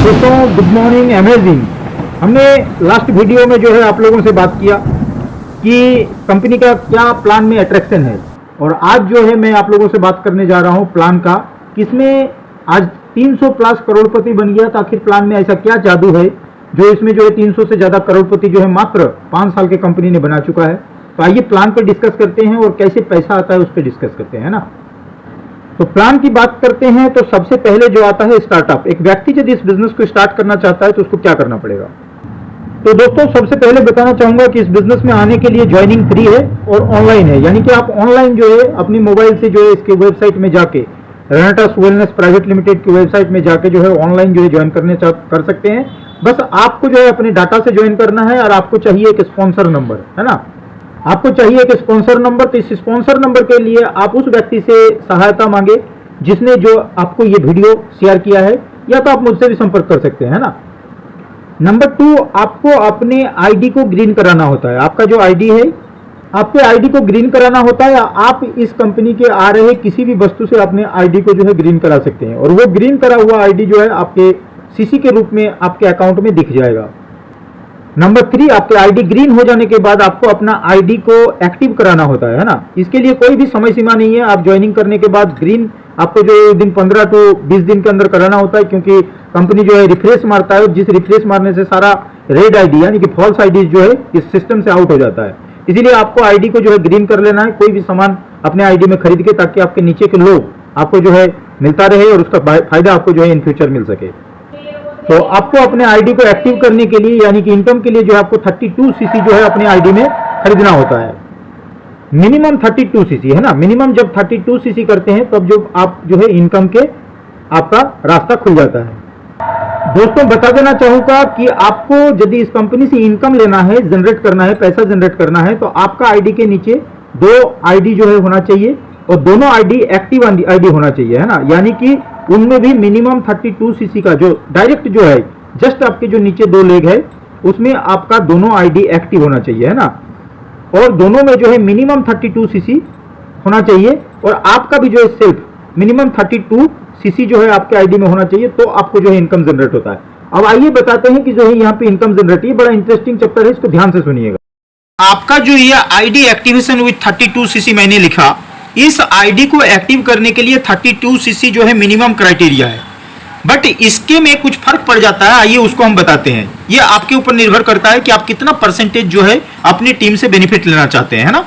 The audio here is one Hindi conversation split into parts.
दोस्तों गुड मॉर्निंग। अमेजिंग। हमने लास्ट वीडियो में जो है आप लोगों से बात किया कि कंपनी का क्या प्लान में अट्रैक्शन है, और आज जो है मैं आप लोगों से बात करने जा रहा हूं प्लान का, किसमें आज 300 प्लस करोड़पति बन गया। तो आखिर प्लान में ऐसा क्या जादू है जो इसमें जो है 300 से ज़्यादा करोड़पति जो है मात्र 5 साल के कंपनी ने बना चुका है। तो आइए प्लान पर डिस्कस करते हैं और कैसे पैसा आता है उस पर डिस्कस करते हैं ना। तो प्लान की बात करते हैं तो सबसे पहले जो आता है स्टार्टअप। एक व्यक्ति यदि इस बिजनेस को स्टार्ट करना चाहता है तो उसको क्या करना पड़ेगा। तो दोस्तों सबसे पहले बताना चाहूंगा कि इस बिजनेस में आने के लिए ज्वाइनिंग फ्री है और ऑनलाइन है, यानी कि आप ऑनलाइन जो है अपनी मोबाइल से जो है इसके वेबसाइट में जाके रेनेटास वेलनेस प्राइवेट लिमिटेड की वेबसाइट में जाके जो है ऑनलाइन जो है ज्वाइन कर सकते हैं। बस आपको जो है अपने डाटा से ज्वाइन करना है और आपको चाहिए एक स्पॉन्सर नंबर, है ना। आपको चाहिए एक स्पॉन्सर नंबर। तो इस स्पॉन्सर नंबर के लिए आप उस व्यक्ति से सहायता मांगे जिसने जो आपको ये वीडियो शेयर किया है, या तो आप मुझसे भी संपर्क कर सकते हैं, है ना। नंबर 2, आपको अपने आईडी को ग्रीन कराना होता है। आपका जो आईडी है, आपके आईडी को ग्रीन कराना होता है, या आप इस कंपनी के आ रहे किसी भी वस्तु से अपने आईडी को जो है ग्रीन करा सकते हैं, और वो ग्रीन करा हुआ आईडी जो है आपके सीसी के रूप में आपके अकाउंट में दिख जाएगा। नंबर 3, आपके आईडी ग्रीन हो जाने के बाद आपको अपना आईडी को एक्टिव कराना होता है ना। इसके लिए कोई भी समय सीमा नहीं है। आप ज्वाइनिंग करने के बाद ग्रीन आपको जो दिन 15 to 20 दिन के अंदर कराना होता है, क्योंकि कंपनी जो है रिफ्रेश मारता है, जिस रिफ्रेश मारने से सारा रेड आईडी यानी कि फॉल्स आईडी जो है इस सिस्टम से आउट हो जाता है। इसीलिए आपको आईडी को जो है ग्रीन कर लेना है कोई भी सामान अपने आईडी में खरीद के, ताकि आपके नीचे के लोग आपको जो है मिलता रहे और उसका फायदा आपको जो है इन फ्यूचर मिल सके। तो आपको अपने आईडी को एक्टिव करने के लिए यानी कि इनकम के लिए जो है आपको 32 सीसी जो है अपने आईडी में खरीदना होता है। मिनिमम 32 सीसी, है ना। मिनिमम जब 32 सीसी करते हैं तब जो आप जो है इनकम के आपका रास्ता खुल जाता है। दोस्तों बता देना चाहूंगा कि आपको यदि इस कंपनी से इनकम लेना है, जनरेट करना है, पैसा जनरेट करना है, तो आपका आईडी के नीचे 2 आईडी जो है होना चाहिए, और दोनों आईडी एक्टिव आईडी होना चाहिए, है ना। यानी कि उनमें भी मिनिमम 32 सीसी का जो डायरेक्ट जो है जस्ट आपके जो नीचे 2 लेग है उसमें आपका दोनों आईडी एक्टिव होना चाहिए, है ना। और दोनों में जो है मिनिमम 32 सीसी होना चाहिए, और आपका भी जो है सेल्फ मिनिमम 32 सीसी जो है आपके आईडी में होना चाहिए, तो आपको जो है इनकम जनरेट होता है। अब आइए बताते हैं कि जो है यहाँ पे इनकम जनरेट, ये बड़ा इंटरेस्टिंग चैप्टर है, इसको ध्यान से सुनिएगा। आपका जो ये आईडी एक्टिवेशन विद 32 सीसी मैंने लिखा, इस आईडी को एक्टिव करने के लिए 32 सीसी जो है मिनिमम क्राइटेरिया है, बट इसके में कुछ फर्क पड़ जाता है। आइए उसको हम बताते हैं। ये आपके ऊपर निर्भर करता है कि आप कितना परसेंटेज जो है अपनी टीम से बेनिफिट लेना चाहते हैं, है ना।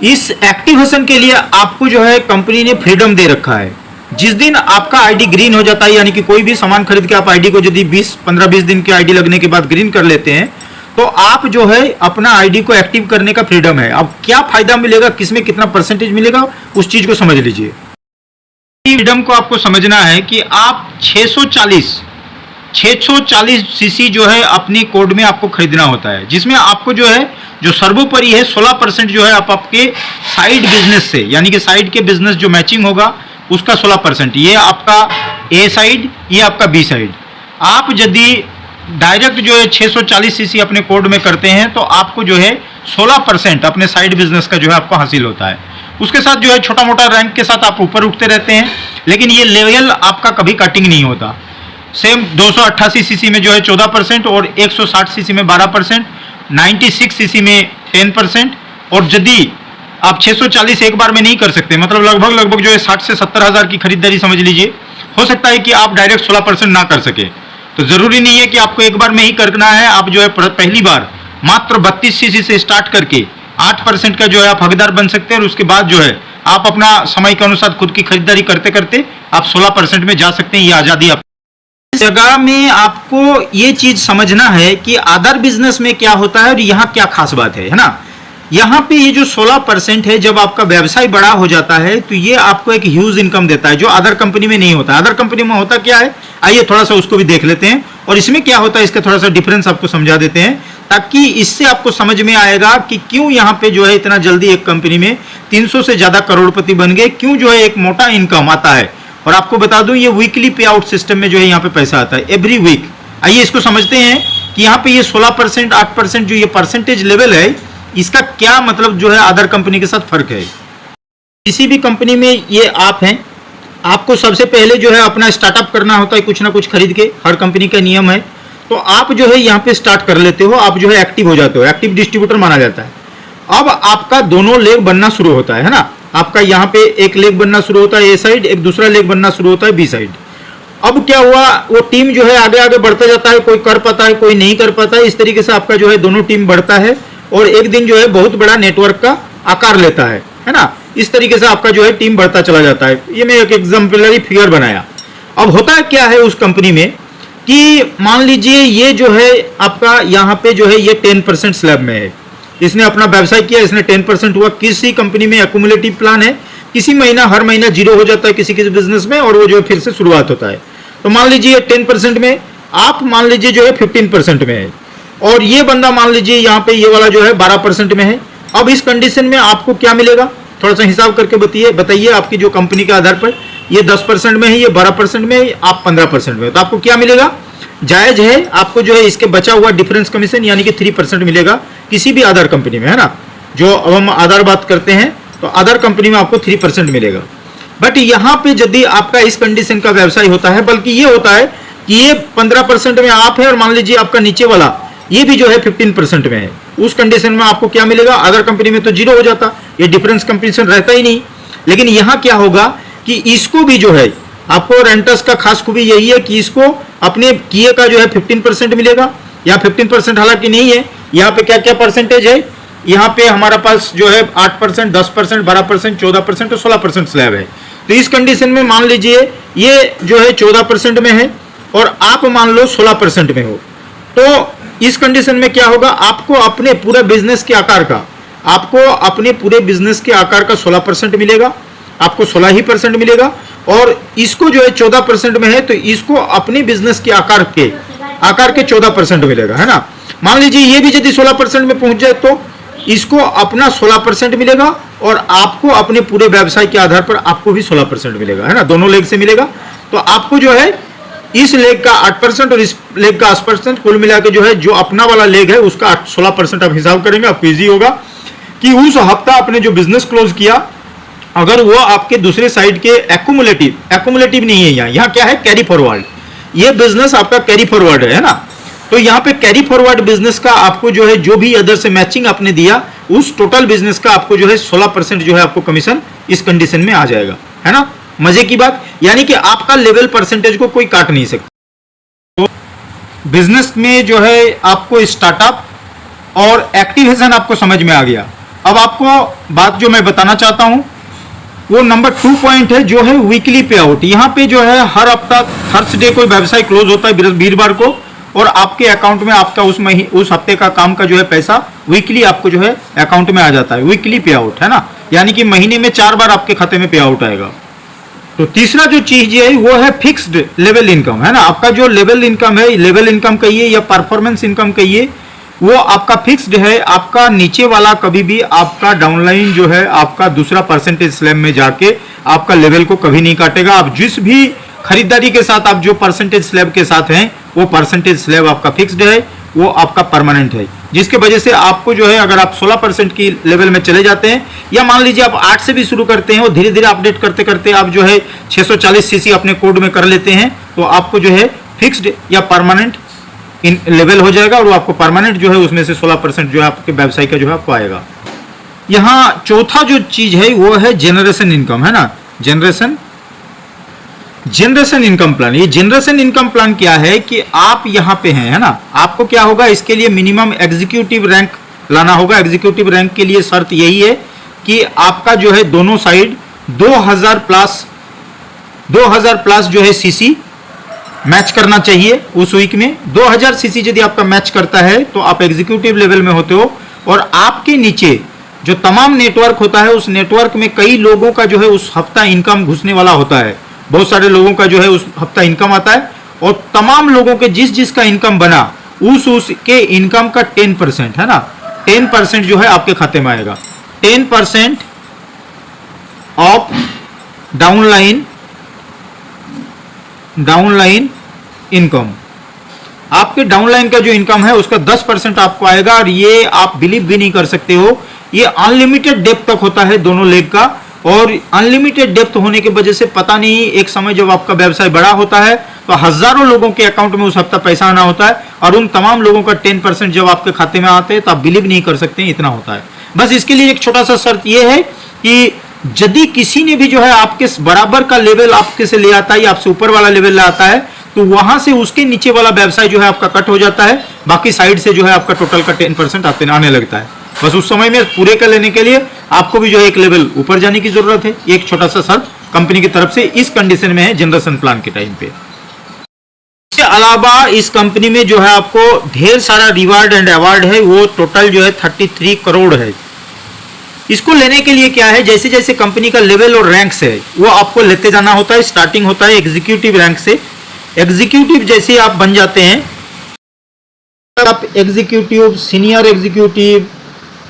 इस एक्टिवेशन के लिए आपको जो है कंपनी ने फ्रीडम दे रखा है। जिस दिन आपका आईडी ग्रीन हो जाता है, यानी कि कोई भी सामान खरीद के आप आईडी को यदि 15-20 दिन के आईडी लगने के बाद ग्रीन कर लेते हैं, तो आप जो है अपना आईडी को एक्टिव करने का फ्रीडम है। अब क्या फायदा मिलेगा, किसमें कितना परसेंटेज मिलेगा, उस चीज को समझ लीजिए। फ्रीडम को आपको समझना है कि आप 640 सीसी जो है अपनी कोड में आपको खरीदना होता है, जिसमें आपको जो है जो सर्वोपरि है 16% जो है आप आपके साइड बिजनेस से, यानी कि साइड के बिजनेस जो मैचिंग होगा उसका 16%, ये आपका ए साइड, ये आपका बी साइड। आप यदि डायरेक्ट जो है 640 सीसी अपने कोड में करते हैं तो आपको जो है 16% अपने साइड बिजनेस का जो है आपको हासिल होता है। उसके साथ जो है छोटा मोटा रैंक के साथ आप ऊपर उठते रहते हैं, लेकिन ये लेवल आपका कभी कटिंग नहीं होता। सेम 288 सीसी में जो है 14%, और 160 सीसी में 12%, 96 सीसी में 10%, और यदि आप 640 एक बार में नहीं कर सकते, मतलब लगभग जो है 60 से 70 हज़ार की खरीदारी समझ लीजिए, हो सकता है कि आप डायरेक्ट 16% ना कर सके। तो जरूरी नहीं है कि आपको एक बार में ही करना है। आप जो है पहली बार मात्र 32 सीसी से स्टार्ट करके 8% का जो है आप हकदार बन सकते हैं, और उसके बाद जो है आप अपना समय के अनुसार खुद की खरीदारी करते करते आप 16% में जा सकते हैं। ये आज़ादी आप इस जगह में आपको ये चीज समझना है कि अदर बिजनेस में क्या होता है और यहाँ क्या खास बात है ना। यहाँ पे ये जो 16% है, जब आपका व्यवसाय बड़ा हो जाता है तो ये आपको एक ह्यूज इनकम देता है, जो अदर कंपनी में नहीं होता। अदर कंपनी में होता क्या है, आइए थोड़ा सा उसको भी देख लेते हैं, और इसमें क्या होता है इसका थोड़ा सा डिफरेंस आपको समझा देते हैं, ताकि इससे आपको समझ में आएगा कि क्यों यहाँ पे जो है इतना जल्दी एक कंपनी में 300 से ज्यादा करोड़पति बन गए, क्यों जो है एक मोटा इनकम आता है। और आपको बता दूं ये वीकली पे आउट सिस्टम में जो है यहाँ पे पैसा आता है एवरी वीक। आइए इसको समझते हैं कि यहाँ पे ये 16%, 8% जो ये परसेंटेज लेवल है, इसका क्या मतलब जो है अदर कंपनी के साथ फर्क है। किसी भी कंपनी में ये आप हैं, आपको सबसे पहले जो है अपना स्टार्टअप करना होता है कुछ ना कुछ खरीद के, हर कंपनी का नियम है। तो आप जो है यहाँ पे स्टार्ट कर लेते हो, आप जो है एक्टिव हो जाते हो, एक्टिव डिस्ट्रीब्यूटर माना जाता है। अब आपका दोनों लेग बनना शुरू होता है ना, आपका यहाँ पे एक लेग बनना शुरू होता है ए साइड, एक दूसरा लेग बनना शुरू होता है बी साइड। अब क्या हुआ, वो टीम जो है आगे आगे बढ़ता जाता है, कोई कर पाता है कोई नहीं कर पाता है, इस तरीके से आपका जो है दोनों टीम बढ़ता है और एक दिन जो है बहुत बड़ा नेटवर्क का आकार लेता है ना। इस तरीके से आपका जो है टीम बढ़ता चला जाता है। ये मैं एक एग्जाम्पलरी फिगर बनाया। अब होता क्या है उस कंपनी में कि मान लीजिए ये जो है आपका यहाँ पे जो है ये 10% स्लैब में है, इसने अपना व्यवसाय किया, इसने 10% हुआ। किसी कंपनी में एक्यूमुलेटिव प्लान है, किसी महीना हर महीना जीरो हो जाता है किसी किसी बिजनेस में, और वो जो है फिर से शुरुआत होता है। तो मान लीजिए 10% में, आप मान लीजिए जो है 15% में है, और ये बंदा मान लीजिए यहाँ पे ये वाला जो है 12% में है। अब इस कंडीशन में आपको क्या मिलेगा, थोड़ा सा हिसाब करके बताइए आपकी जो कंपनी के आधार पर, ये 10% में है, ये 12% में है, आप 15% में है, तो आपको क्या मिलेगा, जायज है आपको जो है इसके बचा हुआ डिफरेंस कमीशन यानी कि 3% मिलेगा किसी भी अदर कंपनी में, है ना। जो अब हम आधार बात करते हैं तो अदर कंपनी में आपको 3% मिलेगा। बट यहाँ पे यदि आपका इस कंडीशन का व्यवसाय होता है, बल्कि ये होता है कि ये 15% में आप है और मान लीजिए आपका नीचे वाला ये भी जो है 15% में है, उस कंडीशन में आपको क्या मिलेगा, अदर कंपनी में तो जीरो हो जाता, ये डिफरेंस कंपटीशन रहता ही नहीं। लेकिन यहाँ क्या होगा कि इसको भी जो है आपको रेंटस का खास खूबी यही है कि इसको अपने किए का जो है 15% मिलेगा, या 15% हालांकि नहीं है, यहाँ पे क्या क्या परसेंटेज है, यहाँ पे हमारा पास जो है 8%, 10%, 12%, 14% और 16% स्लैब है। तो इस कंडीशन में मान लीजिए ये जो है 14% में है और आप मान लो 16% में हो, तो इस कंडीशन में क्या होगा, आपको अपने पूरे बिजनेस के आकार का, आपको अपने पूरे बिजनेस के आकार का 16% मिलेगा, आपको 16% मिलेगा। और इसको जो है 14% में है, तो इसको अपने बिजनेस के आकार के 14% मिलेगा, है ना। मान लीजिए ये भी यदि 16% में पहुंच जाए तो इसको अपना 16% मिलेगा, और आपको अपने पूरे व्यवसाय के आधार पर आपको भी 16% मिलेगा, है ना, दोनों लेग से मिलेगा। तो आपको जो है इस लेग का 8% और इस लेग का 8%, कुल मिला के जो है जो अपना वाला लेग है उसका 16% आप हिसाब करेंगे, आपको इजी होगा कि उस हफ्ता आपने जो बिजनेस क्लोज किया, अगर वो आपके दूसरे साइड के एक्यूमुलेटिव नहीं है, यहाँ क्या है, कैरी फॉरवर्ड, ये बिजनेस आपका कैरी फॉरवर्ड है ना। तो यहाँ पे कैरी फॉरवर्ड बिजनेस का आपको जो है जो भी अदर से मैचिंग आपने दिया, उस टोटल बिजनेस का आपको जो है 16% जो है आपको कमीशन इस कंडीशन में आ जाएगा, है ना। मजे की बात, यानी कि आपका लेवल परसेंटेज को कोई काट नहीं सकता। तो बिजनेस में जो है आपको स्टार्टअप और एक्टिवेशन आपको समझ में आ गया। अब आपको बात जो मैं बताना चाहता हूं वो नंबर 2 पॉइंट है, जो है वीकली पे आउट। यहाँ पे जो है हर हफ्ता थर्सडे कोई व्यवसाय क्लोज होता है वीरवार को, और आपके अकाउंट में आपका उस हफ्ते का काम का जो है पैसा वीकली आपको जो है अकाउंट में आ जाता है, वीकली पे आउट, है ना। यानी कि महीने में 4 बार आपके खाते में पे आउट आएगा। तो तीसरा जो चीज है वो है फिक्स्ड लेवल इनकम, है ना। आपका जो लेवल इनकम है, लेवल इनकम कहिए या परफॉर्मेंस इनकम कहिए, वो आपका फिक्स्ड है। आपका नीचे वाला कभी भी आपका डाउनलाइन जो है आपका दूसरा परसेंटेज स्लैब में जाके आपका लेवल को कभी नहीं काटेगा। आप जिस भी खरीदारी के साथ आप जो परसेंटेज स्लैब के साथ हैं, वो परसेंटेज स्लैब आपका फिक्स्ड है, वो आपका परमानेंट है, जिसके वजह से आपको जो है अगर आप 16% की लेवल में चले जाते हैं, या मान लीजिए आप 8 से भी शुरू करते हैं और धीरे धीरे अपडेट करते करते आप जो है 640 सीसी अपने कोड में कर लेते हैं, तो आपको जो है फिक्स्ड या परमानेंट इन लेवल हो जाएगा, और वो आपको परमानेंट जो है उसमें से 16% जो है आपके व्यवसाय का जो है आपको आएगा। यहाँ चौथा जो चीज है वो है जनरेशन इनकम, है ना। Generation income plan. ये जनरेशन इनकम प्लान क्या है कि आप यहाँ पे हैं, है ना। आपको क्या होगा, इसके लिए मिनिमम एग्जीक्यूटिव रैंक लाना होगा। एग्जीक्यूटिव रैंक के लिए शर्त यही है कि आपका जो है दोनों साइड 2000 प्लस जो है सीसी मैच करना चाहिए उस वीक में। 2000 सीसी यदि आपका मैच करता है तो आप एग्जीक्यूटिव लेवल में होते हो, और आपके नीचे जो तमाम नेटवर्क होता है उस नेटवर्क में कई लोगों का जो है उस हफ्ता इनकम घुसने वाला होता है। बहुत सारे लोगों का जो है उस हफ्ता इनकम आता है, और तमाम लोगों के जिस का इनकम बना उसके इनकम का 10%, है ना, 10% जो है आपके खाते में आएगा। 10% ऑफ डाउनलाइन इनकम, आपके डाउनलाइन का जो इनकम है उसका 10% आपको आएगा। और ये आप बिलीव भी नहीं कर सकते हो, ये अनलिमिटेड डेप्थ तक होता है दोनों लेग का, और अनलिमिटेड डेप्थ होने की वजह से पता नहीं एक समय जब आपका व्यवसाय बड़ा होता है तो हजारों लोगों के अकाउंट में उस हफ्ता पैसा आना होता है और उन तमाम लोगों का 10% जब आपके खाते में आते हैं तो आप बिलीव नहीं कर सकते इतना होता है। बस इसके लिए एक छोटा सा शर्त यह है कि यदि किसी ने भी जो है आपके बराबर का लेवल आपके से ले आता है या आपसे ऊपर वाला लेवल ले आता है तो वहां से उसके नीचे वाला व्यवसाय जो है आपका कट हो जाता है, बाकी साइड से जो है आपका टोटल का 10% आने लगता है। बस उस समय में पूरे कर लेने के लिए आपको भी जो है एक लेवल ऊपर जाने की जरूरत है। एक छोटा सा शर्त कंपनी की तरफ से इस कंडीशन में है जनरेशन प्लान के टाइम पे। इसके अलावा इस कंपनी में जो है आपको ढेर सारा रिवार्ड एंड अवार्ड है, वो टोटल जो है 33 करोड़ है। इसको लेने के लिए क्या है, जैसे जैसे कंपनी का लेवल और रैंक्स है वो आपको लेते जाना होता है। स्टार्टिंग होता है एग्जीक्यूटिव रैंक से। एग्जीक्यूटिव जैसे आप बन जाते हैं, आप एग्जीक्यूटिव, सीनियर एग्जीक्यूटिव,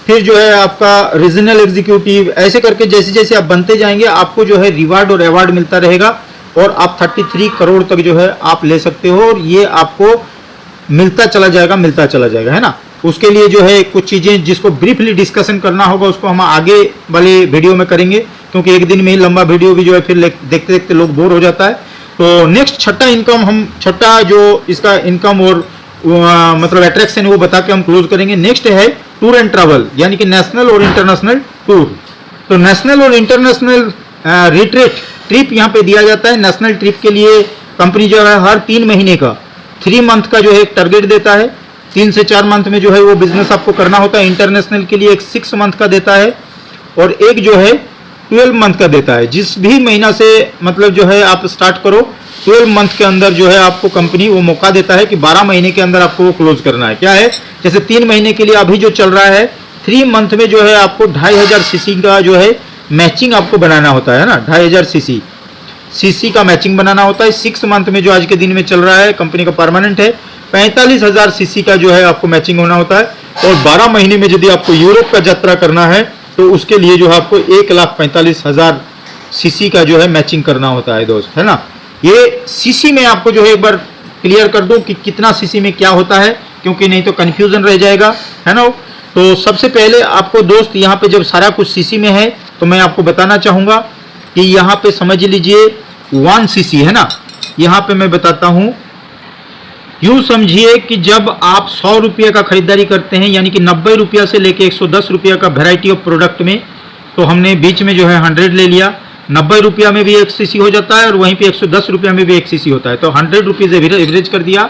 फिर जो है आपका रीजनल एग्जीक्यूटिव, ऐसे करके जैसे जैसे आप बनते जाएंगे आपको जो है रिवार्ड और अवार्ड मिलता रहेगा और आप 33 करोड़ तक जो है आप ले सकते हो और ये आपको मिलता चला जाएगा, है ना। उसके लिए जो है कुछ चीज़ें जिसको ब्रीफली डिस्कशन करना होगा उसको हम आगे वाले वीडियो में करेंगे, क्योंकि एक दिन में ही लंबा वीडियो भी जो है फिर देखते देखते लोग बोर हो जाता है। तो नेक्स्ट छठा जो इसका इनकम और मतलब अट्रैक्शन वो बता के हम क्लोज करेंगे। नेक्स्ट है टूर एंड ट्रैवल, यानी कि नेशनल और इंटरनेशनल टूर। तो नेशनल और इंटरनेशनल रिट्रीट ट्रिप यहाँ पे दिया जाता है। नेशनल ट्रिप के लिए कंपनी जो है हर 3 महीने का 3 मंथ का जो है एक टारगेट देता है। 3 से 4 मंथ में जो है वो बिजनेस आपको करना होता है। इंटरनेशनल के लिए एक 6 मंथ का देता है और एक जो है 12 मंथ का देता है। जिस भी महीना से मतलब जो है आप स्टार्ट करो 12 मंथ के अंदर जो है आपको कंपनी वो मौका देता है कि 12 महीने के अंदर आपको वो क्लोज करना है। क्या है, जैसे 3 महीने के लिए अभी जो चल रहा है 3 मंथ में जो है आपको 2500 सीसी का जो है मैचिंग आपको बनाना होता है ना, 2500 सीसी का मैचिंग बनाना होता है। 6 मंथ में जो आज के दिन में चल रहा है कंपनी का परमानेंट है 45,000 सीसी का जो है आपको मैचिंग होना होता है। और 12 महीने में यदि आपको यूरोप का यात्रा करना है तो उसके लिए जो है आपको 1,45,000 सीसी का जो है मैचिंग करना होता है दोस्त, है ना। ये सीसी में आपको जो है एक बार क्लियर कर दूं कि कितना सीसी में क्या होता है, क्योंकि नहीं तो कंफ्यूजन रह जाएगा, है ना। तो सबसे पहले आपको दोस्त यहाँ पे जब सारा कुछ सीसी में है तो मैं आपको बताना चाहूँगा कि यहाँ पे समझ लीजिए 1 सीसी है ना। यहाँ पे मैं बताता हूँ, यूँ समझिए कि जब आप 100 रुपये का खरीदारी करते हैं, यानी कि 90 रुपया से लेके 110 रुपया का वेराइटी ऑफ प्रोडक्ट में, तो हमने बीच में जो है 100 ले लिया। 90 रुपया में भी 1 सीसी हो जाता है और वहीं पे 110 रुपया में भी 1 सीसी होता है, तो 100 रुपीज़ एवरेज कर दिया।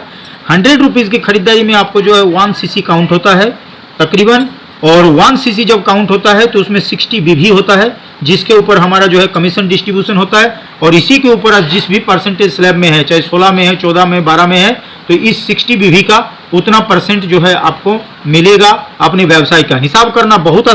100 रुपीज़ की खरीदारी में आपको जो है 1 सीसी काउंट होता है तकरीबन। और 1 सीसी जब काउंट होता है तो उसमें 60 बीवी होता है, जिसके ऊपर हमारा जो है कमीशन डिस्ट्रीब्यूशन होता है। और इसी के ऊपर आज जिस भी परसेंटेज स्लैब में है, चाहे 16 में है, 14 में, 12 में है, तो इस 60 बीवी का उतना परसेंट जो है आपको मिलेगा अपने व्यवसाय का। हिसाब करना बहुत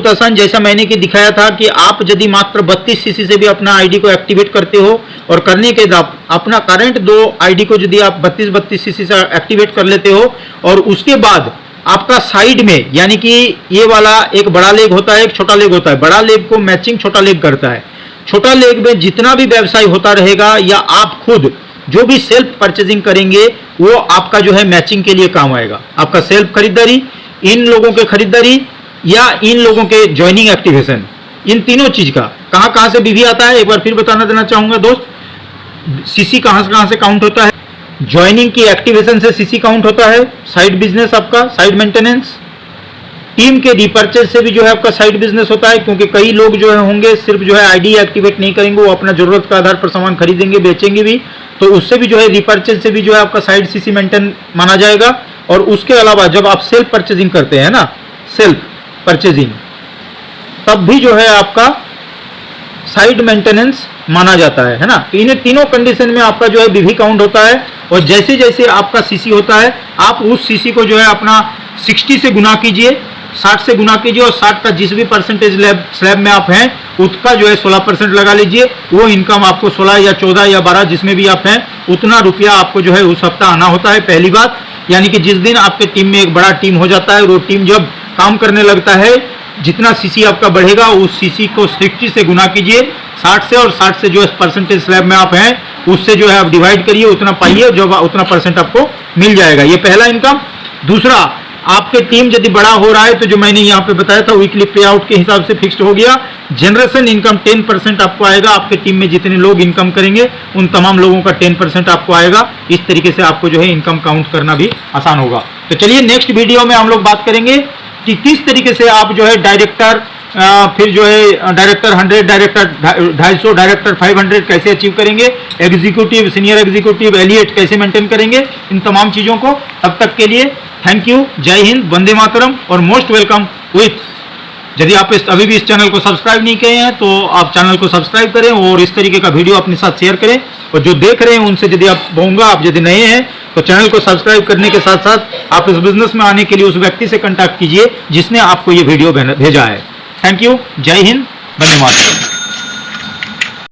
आसान, जैसा मैंने कि दिखाया था कि आप यदि मात्र 32 सीसी से भी अपना आईडी को एक्टिवेट करते हो और करने के बाद अपना करंट 2 आईडी को यदि आप 32 सीसी से एक्टिवेट कर लेते हो और उसके बाद आपका साइड में, यानी कि ये वाला एक बड़ा लेग होता है, एक छोटा लेग होता है। बड़ा लेग को मैचिंग छोटा लेग करता है। छोटा लेग में जितना भी व्यवसाय होता रहेगा या आप खुद जो भी सेल्फ परचेजिंग करेंगे वो आपका जो है मैचिंग के लिए काम आएगा। आपका सेल्फ खरीदारी, इन लोगों के खरीदारी या इन लोगों के ज्वाइनिंग एक्टिवेशन, इन तीनों चीज का कहां से बीवी आता है एक बार फिर बताना देना चाहूंगा दोस्त। सीसी कहां से काउंट होता है, ज्वाइनिंग की एक्टिवेशन से सीसी काउंट होता है। साइड बिजनेस आपका, साइड मेंटेनेंस, टीम के रिपर्चेज से भी जो है आपका साइड बिजनेस होता है, क्योंकि कई लोग जो है होंगे सिर्फ जो है आईडी एक्टिवेट नहीं करेंगे, वो अपना जरूरत के आधार पर सामान खरीदेंगे, बेचेंगे भी, तो उससे भी जो है रिपर्चेज से भी जो है आपका साइड सीसी मेंटेन माना जाएगा। और उसके अलावा जब आप सेल्फ परचेजिंग करते हैं ना, सेल्फ परचेजिंग, तब भी जो है आपका साइड मेंटेनेंस माना जाता है ना। तो इन्हें तीनों कंडीशन में आपका जो है बीवी काउंट होता है। और जैसे जैसे आपका सीसी होता है आप उस सीसी को जो है अपना 60 से गुना कीजिए, 60 से गुना कीजिए और 60 का जिस भी परसेंटेज स्लैब में आप हैं उसका जो है 16% लगा लीजिए। वो इनकम आपको 16 या 14 या 12 जिसमें भी आप हैं उतना रुपया आपको जो है उस हफ्ता आना होता है। पहली बात, यानी कि जिस दिन आपके टीम में एक बड़ा टीम हो जाता है, वो टीम जब काम करने लगता है, जितना सीसी आपका बढ़ेगा उस सीसी को 60 से गुना कीजिए 60 से, और 60 से जो परसेंटेज स्लैब में आप हैं उससे जो है आप डिवाइड करिए, उतना पाइए, जो उतना परसेंट आपको मिल जाएगा। ये पहला इनकम। दूसरा, आपके टीम यदि बड़ा हो रहा है तो जो मैंने यहाँ पे बताया था वीकली पे आउट के हिसाब से फिक्स्ड हो गया। जनरेशन इनकम 10% आपको आएगा। आपके टीम में जितने लोग इनकम करेंगे उन तमाम लोगों का 10% आपको आएगा। इस तरीके से आपको जो है इनकम काउंट करना भी आसान होगा। तो चलिए नेक्स्ट वीडियो में हम लोग बात करेंगे कि किस तरीके से आप जो है डायरेक्टर फिर जो है डायरेक्टर 100, डायरेक्टर 250, डायरेक्टर 500 कैसे अचीव करेंगे, एग्जीक्यूटिव, सीनियर एग्जीक्यूटिव, एलिएट कैसे मेंटेन करेंगे, इन तमाम चीजों को। तब तक के लिए थैंक यू, जय हिंद, वंदे मातरम और मोस्ट वेलकम विथ। यदि आप अभी भी इस चैनल को सब्सक्राइब नहीं किए हैं तो आप चैनल को सब्सक्राइब करें और इस तरीके का वीडियो अपने साथ शेयर करें। और जो देख रहे हैं उनसे यदि आप होंगे, आप यदि नए हैं तो चैनल को सब्सक्राइब करने के साथ साथ आप इस बिजनेस में आने के लिए उस व्यक्ति से कांटेक्ट कीजिए जिसने आपको ये वीडियो भेजा है। थैंक यू, जय हिंद, वंदे मातरम।